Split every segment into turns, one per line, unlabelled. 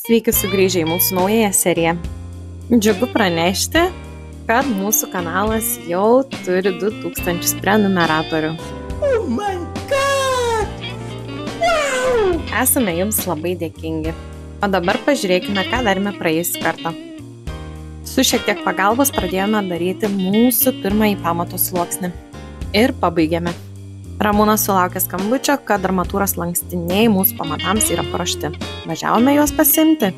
Sveiki sugrįžę į mūsų naująją seriją. Džiugu pranešti, kad mūsų kanalas jau turi 2000 prenumeratorių.
Oh my god! Wow!
Esame jums labai dėkingi. O dabar pažiūrėkime, ką darėme praėjusį kartą. Su šiek tiek pagalbos pradėjome daryti mūsų pirmąjį pamato sluoksnį. Ir pabaigėme. Ramūnas sulaukė skambučio, kad armatūros lankstiniai mūsų pamatams yra paruošti. Važiavome juos pasiimti.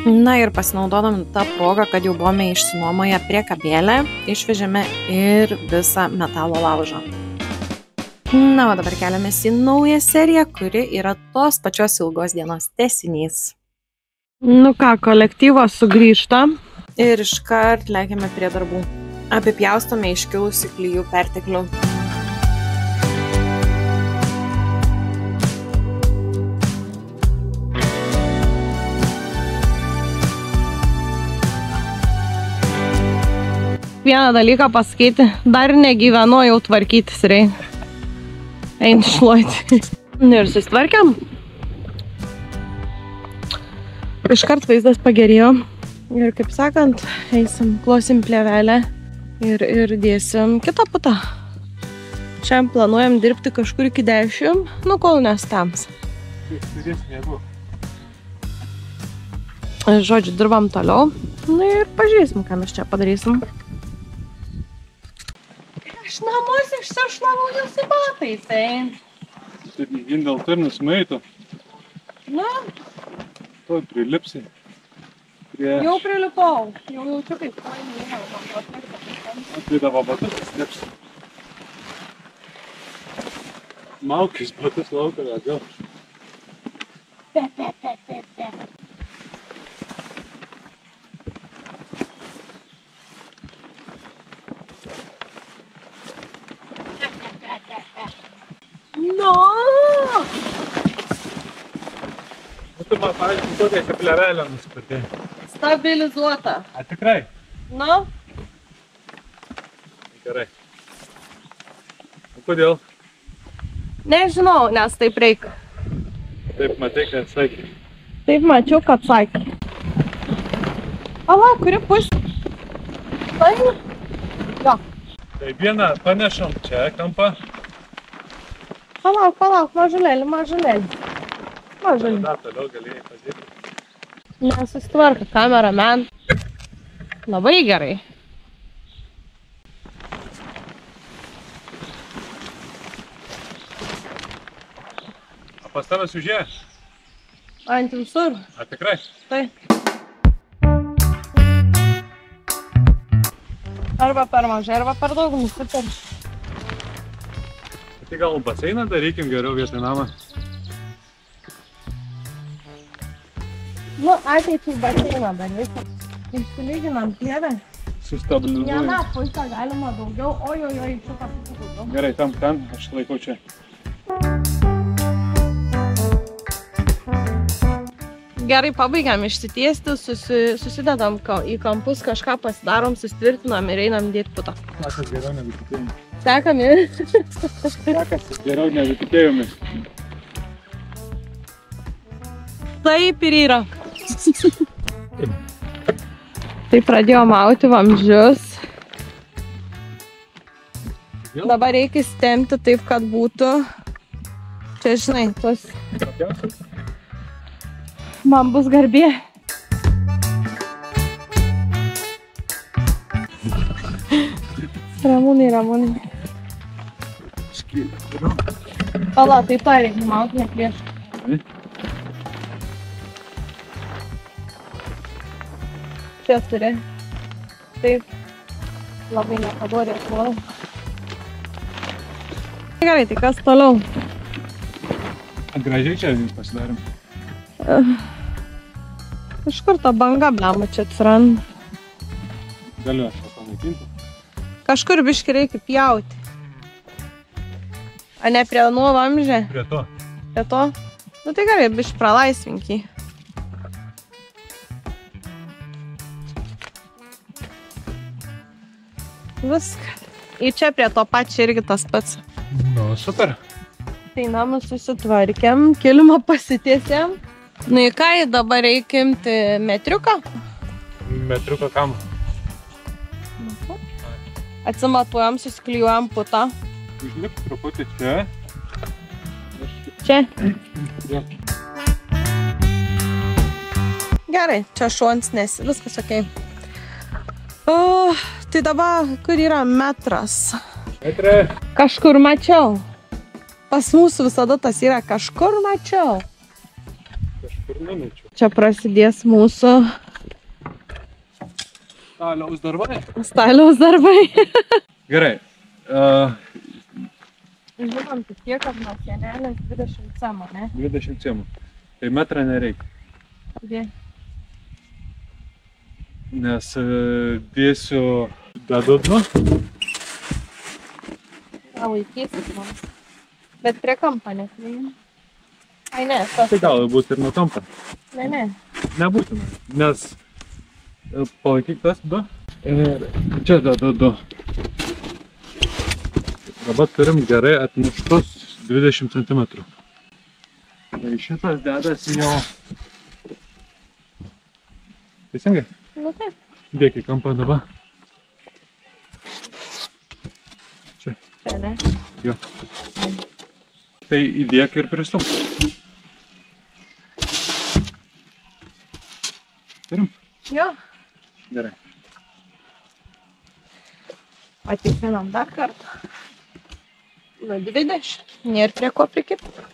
Na ir pasinaudodami tą progą, kad jau buvome išsinuomoję priekabėlę, išvežėme ir visą metalo laužą. Na, o dabar keliamės į naują seriją, kuri yra tos pačios ilgos dienos tęsinys.
Nu ką, kolektyvas sugrįžta.
Ir iškart lekiame prie darbų. Apipjaustome iškilusi klijų perteklių.
Vieną dalyką pasakyti, dar negyvenu, jau tvarkytis reikia. Einu šluoti. Ir susitvarkiam. Iškart vaizdas pagerėjo. Ir kaip sakant, eisim, klosim plėvelę ir dėsim kitą putą. Šiandien planuojam dirbti kažkur iki 10, nu kol nestems. Žodžiu, dirbam toliau. Nu ir pažiūrėsim, ką mes čia padarysim. Aš namus išsišlavau jūsų batais,
Taip, vien dėl to ir nusimaitų.
Na,
To prilipsi.
jau prilipau. Jau jaučiu, kaip paimėjau.
Atvydavo batus, slėpsi. Maukis batus lauką, atgal.
No!
Tu man, pavyzdžiui, tokią kapliarelę nusipirkai.
Stabilizuota.
A, tikrai?
Nu?
Gerai. O kodėl?
Nežinau, nes taip reikia.
Taip, matai, kad sakė.
Taip mačiau, kad sakė. Ala, kuri pusė? Tai? Jo.
Tai vieną panešam čia kampą.
Palauk, mažulėlį. Mažulėlį.
Dar toliau galėjai pažiūrėti.
Nesusitvarka kameraman. Labai gerai.
A pas tavęs užėjo?
Ant visur.
A, tikrai?
Tai. Arba per mažai, arba per daug nusipirš.
Tai gal baseiną darykim geriau vietoj namą.
Nu, ateičiai baseiną darysim. Išsilyginam plėvę.
Sustabilizuoju.
Vieną pusę galima daugiau. Ojojoj, čia pasakyti daugiau.
Gerai, tam, aš laikau čia.
Gerai, pabaigiam išsitiesti, susidedam į kampus, kažką pasidarom, susitvirtinam ir einam dėti putą.
Sekas geriau negu tikėjomės.
Sekami.
Sekas geriau negu tikėjomės.
Taip ir yra. Tai pradėjo mauti vamzdžius. Dabar reikia stempti taip, kad būtų. Čia, žinai, tos... Man bus garbė. Ramūnai. Pala, tai to reikia mauti, ne prieš. Čia turi. Taip. Labai nepadorė atvolau. Gerai, tai kas toliau?
Gražiai čia pasidarėm.
Iš kur ta banga blema čia atsiranda?
Galiu aš panaikinti.
Kažkur biškį reikia pjauti. A ne prie nuo vamzdžio?
Prie to.
Prie to? Nu tai gerai, biškį pralaisvink jį. Viską. Ir čia prie to pačio irgi tas pats.
Nu, super.
Tai namus susitvarkėm, kilimą pasitiesėm. Nu į ką dabar reikia imti metriuką?
Metriuką kam?
Atsimatuojam, susiklijuojam putą.
Užlipk truputį čia.
Čia?
Jo.
Gerai, čia šuons nesi, viskas okei. Tai dabar, kur yra metras?
Metrė.
Kažkur mačiau. Pas mūsų visada tas yra kažkur mačiau.
Kažkur numečiau.
Čia prasidės mūsų
Staliaus darbai. Gerai.
Žinom tik tiek, kad nuo sienelės 20 cemų, ne?
20 cemų. Tai metrą nereikia.
Kodėl?
Nes dėsiu bedudnu.
Laikysis mums. Bet prie kampo neklėjim. Ai ne, tas.
Tai gal būt ir nuo kampo.
Ne.
Nebūtina, nes palaikyk tas du. Ir čia dedu du. Dabar turim gerai atmuštus 20 cm. Tai šitas dedasi jau. Teisingai?
Nu taip.
Dėk į kampą dabar. Čia.
Čia, ne?
Jo. Tai įdėk ir pristum. Turim?
Jo.
Gerai.
Patikrinam dar kartą. Nu 20. Nėr prie ko prikipti.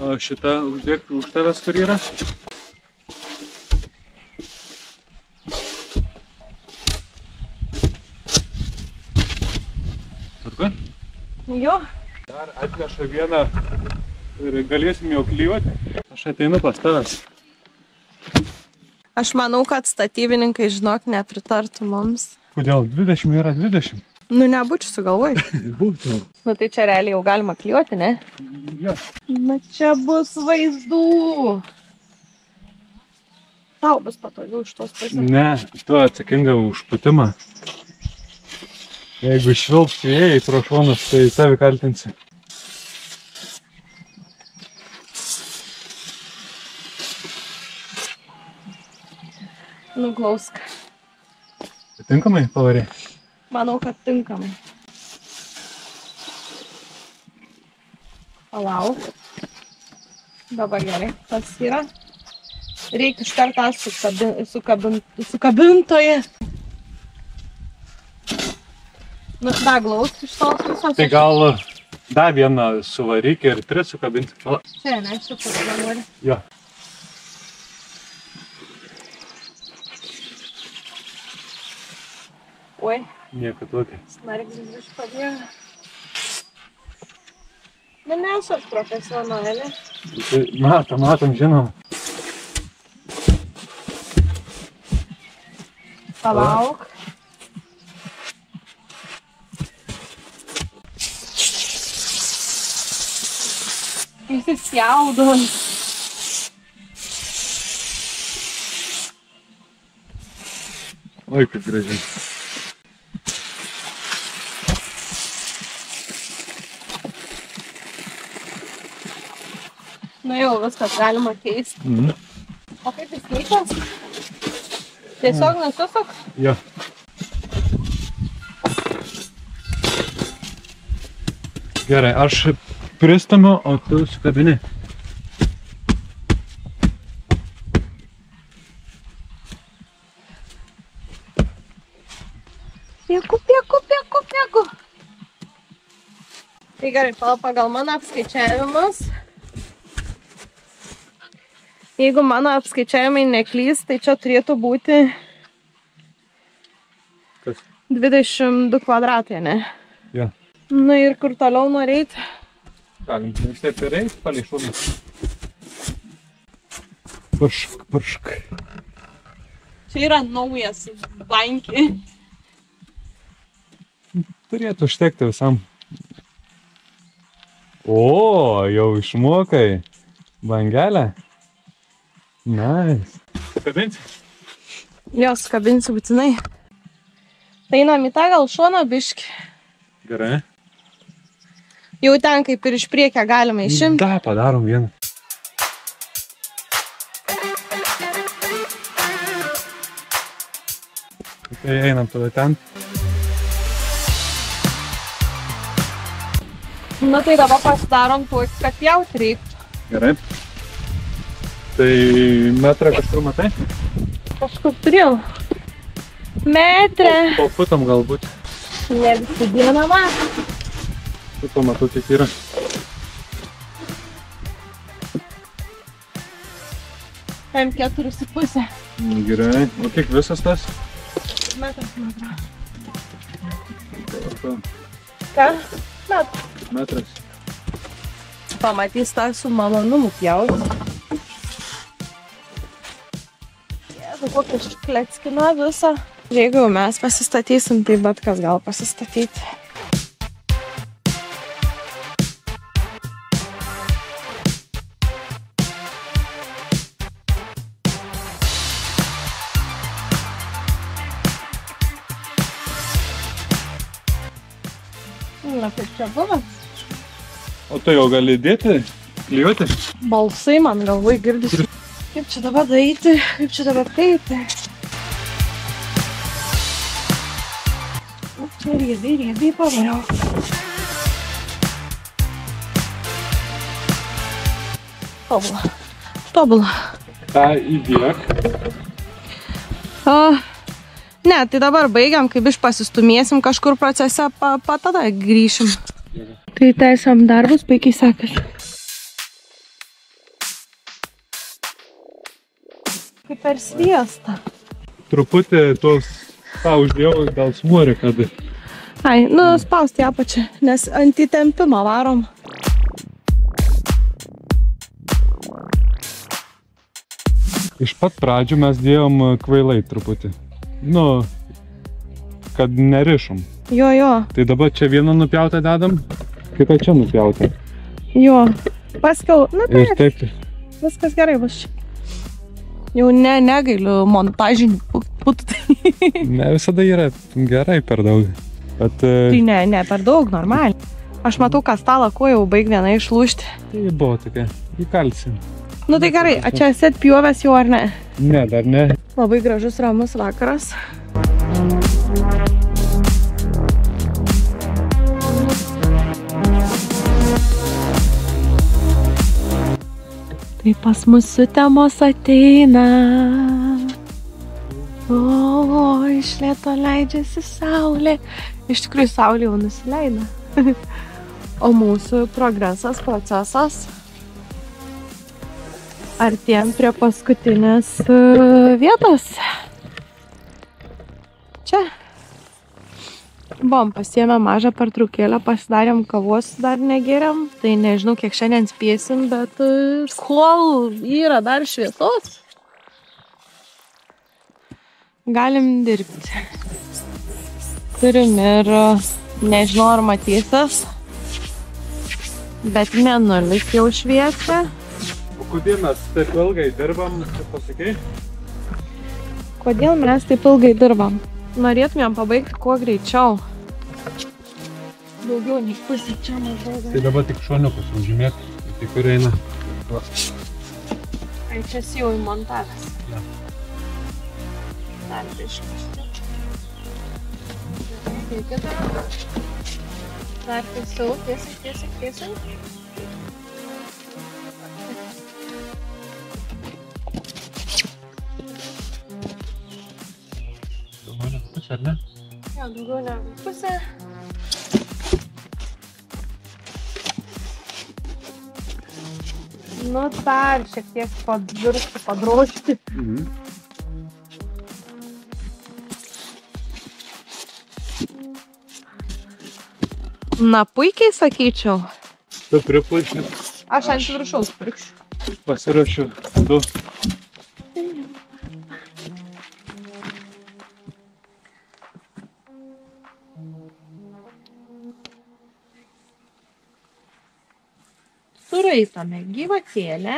O šitą uždėk už tavęs, kur yra? Tvarka?
Jo.
Dar atneša vieną ir galėsim jau klijuoti. Aš ateinu pas tavęs.
Aš manau, kad statybininkai, žinok, nepritartų mums.
Kodėl? 20 yra 20.
Nu, nebūčiau sugalvoj.
Būtų.
Nu, tai čia realiai jau galima klijuoti, ne?
Jo.
Na, čia bus vaizdų. Tau bus patogiau iš tos pusės.
Ne, tu atsakinga už putimą. Jeigu švilps vėjai pro šonus, tai savi kaltinsi.
Nuglausk.
Tinkamai pavarė?
Manau, kad tinkamai. Palauk. Dabar gerai. Tas yra. Reikia iš kartą sukabintoje. Nu, dar glausk iš tos visos.
Tai gal dar vieną suvaryk ir 3 sukabinti.
Čia, ne, šitą nori.
Jo.
Oi.
Nieko tokio.
Snarglis iš pabėga. Nu, nesu profesionalė.
Matom, žinom.
Palauk. Įsisiaudo.
Oi, kaip gražiai.
Nu jau, viskas galima keisti. O kaip jis keičias? Tiesiog nususuk?
Jo. Gerai, aš pristumiu, o tu sukabini.
Pieku. Tai gerai, pagal mano apskaičiavimus. Jeigu mano apskaičiavimai neklys, tai čia turėtų būti
Kas?
22 kvadratai, ne?
Jo.
Nu ir kur toliau norėt?
Galim, vis taip ir eit, palei šunį. Puršk.
Čia yra naujas bankį.
Turėtų užtekti visam. O, jau išmokai bangelę. Nice. Kabinsi?
Jos kabinsiu būtinai. Tai einam į tą gal šoną biškį.
Gerai.
Jau ten kaip ir iš priekio galima išimti.
Da, padarom vieną. Tai einam tada ten.
Na tai dabar pasidarom tuo, kad pjauti reiktų.
Gerai. Tai metrą kažkur matai?
Kažkur turėjau. Metrą.
Po futam galbūt.
Ne visi dieną matą.
Futo matau tik yra.
M4,5.
Gerai. O kiek visas tas?
Metras.
Ką?
Ką?
Metras.
Pamatys tą su malonumu pjauti. Jėdu, kokią škleckiną visą. Jeigu mes pasistatysim, tai bet kas gal pasistatyti. Na, kaip čia buvo?
O tai jau gali dėti, klijuoti?
Balsai man galvai girdisi. Kaip čia dabar daryti? Kaip čia dabar prieiti? Čia riebiai pavariau. Tobula.
tą įdėk.
Ne, tai dabar baigiam, kaip pasistumėsim kažkur procese, tada grįšim. Tai tęsiam darbus, puikiai sekasi. Kaip per sviestą.
Truputį tos tą uždėjau dėl svorio, kad...
Ai, nu spausti apačią, nes ant įtempimą varom.
Iš pat pradžių mes dėjom kvailai truputį. Nu, kad nerišom.
Jo.
Tai dabar čia vieną nupjautą dedam, kitą čia nupjautą.
Jo, paskiau, nu tai
ir taip.
Viskas gerai bus čia. Jau negailiu montažinių putų.
Ne visada yra gerai per daug. Bet...
Tai ne, per daug, normaliai. Aš matau, kad stalą ko jau baig viena išlūžti.
Tai buvo tokia, įkalsim.
Nu tai gerai, a čia esi atpjovęs jau ar ne?
Ne, dar ne.
Labai gražus ramus vakaras. Tai pas mus sutemos ateina. O, iš lėto leidžiasi saulė. Iš tikrųjų, saulė jau nusileina. O mūsų progresas, procesas artėjom prie paskutinės vietos. Čia. Buvom pasiėmę mažą pertraukėlę, pasidarėm kavos, dar negeriam. Tai nežinau, kiek šiandien spėsim, bet kol yra dar šviesos, galim dirbti. Turim ir, nežinau ar matysis, bet mėnulis jau šviečia.
O kodėl mes taip ilgai dirbam, kaip pasakai?
Kodėl mes taip ilgai dirbam? Norėtumėm pabaigti kuo greičiau. Daugiau nei pusė čia maždaug.
Tai dabar tik šoniukus užžymėt, tai kur eina.
Ai, čia jau įmontavęs.
Ja.
Dar biškas. Dar tiesiau, tiesiai.
Daugiau negu pusė, ar ne?
Jo, daugiau negu pusė. Nu, dar šiek tiek pavirsti, padrožti. Na, puikiai sakyčiau.
Tu pripulši.
Aš ant viršaus pirkšiu.
Pasiruošiu 2.
Suraitame gyvatėlę.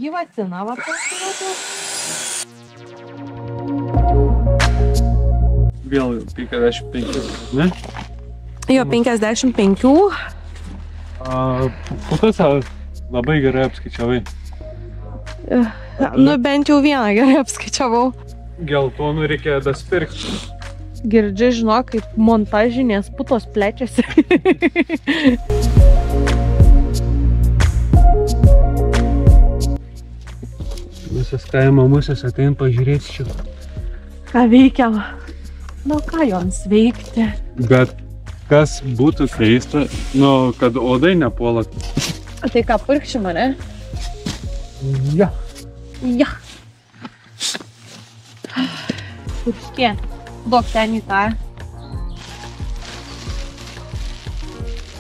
Gyvatiną va pasiruošiu.
Vėl 55, ne?
Jo, 55.
Putas labai gerai apskaičiavai.
Nu, bent jau vieną gerai apskaičiavau.
geltonų reikia daspirkti.
Girdžiu, žinok, kaip montažinės putos plečiasi.
Visas kaimo musės atein pažiūrėti čia.
Ką veikiam? Nu, ką joms veikti?
Bet kas būtų keista, kad odai nepuola.
Tai ką, purkši mane?
Ja.
Ja. Purškė. Duok ten į tą.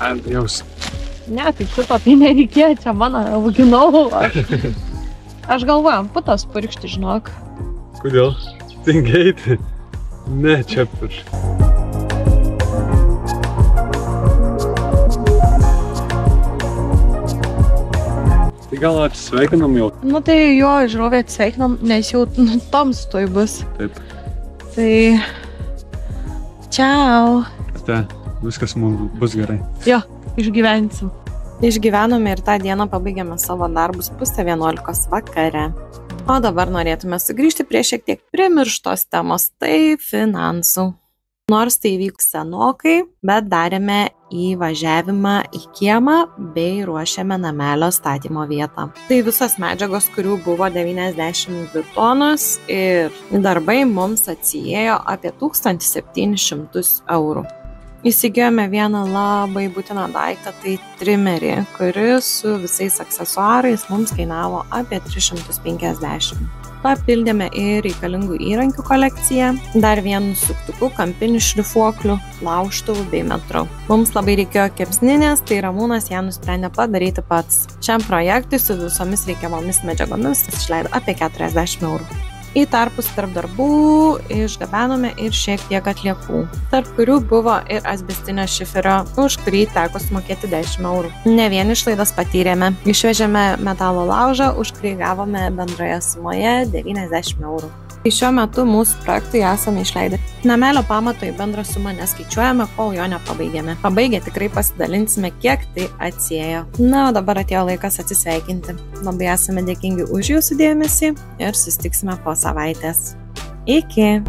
Ant jaus.
Ne, tai šito tai nereikėjo, čia mano auginau. Aš galvoju, putas purkšti, žinok.
Kodėl? Tingeiti. Ne, čia purkšti. Tai gal atsisveikinam jau?
Nu tai jo, žiūrovė atsveikinam, nes jau tamstoj bus.
Taip.
Tai... Čiau.
Tai viskas mums bus gerai.
Jo, išgyvensim.
Išgyvenome ir tą dieną pabaigėme savo darbus 10:30 vakare. O dabar norėtume sugrįžti prie šiek tiek primirštos temos, tai finansų. Nors tai vyks senokai, bet darėme įvažiavimą į kiemą bei ruošėme namelio statymo vietą. Tai visos medžiagos, kurių buvo 92 tonos ir darbai mums atsiėjo apie 1700 eurų. Įsigijome vieną labai būtiną daiktą, tai trimerį, kuris su visais aksesuarais mums kainavo apie 350. Papildėme ir reikalingų įrankių kolekciją, dar vienu suktuku, kampinių šlifuoklių, laužtuvų bei metru. Mums labai reikėjo kepsninės, tai Ramūnas ją nusprendė padaryti pats. Šiam projektui su visomis reikiamomis medžiagomis išleido apie 40 eurų. Į tarpus tarp darbų išgabenome ir šiek tiek atliekų, tarp kurių buvo ir asbestinio šiferio, už kurį teko sumokėti 10 eurų. Ne vien išlaidas patyrėme. Išvežėme metalo laužą, už kurį gavome bendroje sumoje 90 eurų. Šiuo metu mūsų projektui esame išleidę. Namelio pamato į bendrą sumą neskaičiuojame, kol jo nepabaigėme. Pabaigę tikrai pasidalinsime, kiek tai atsiėjo. Na, o dabar atėjo laikas atsisveikinti. Labai esame dėkingi už jūsų dėmesį ir susitiksime po savaitės. Iki!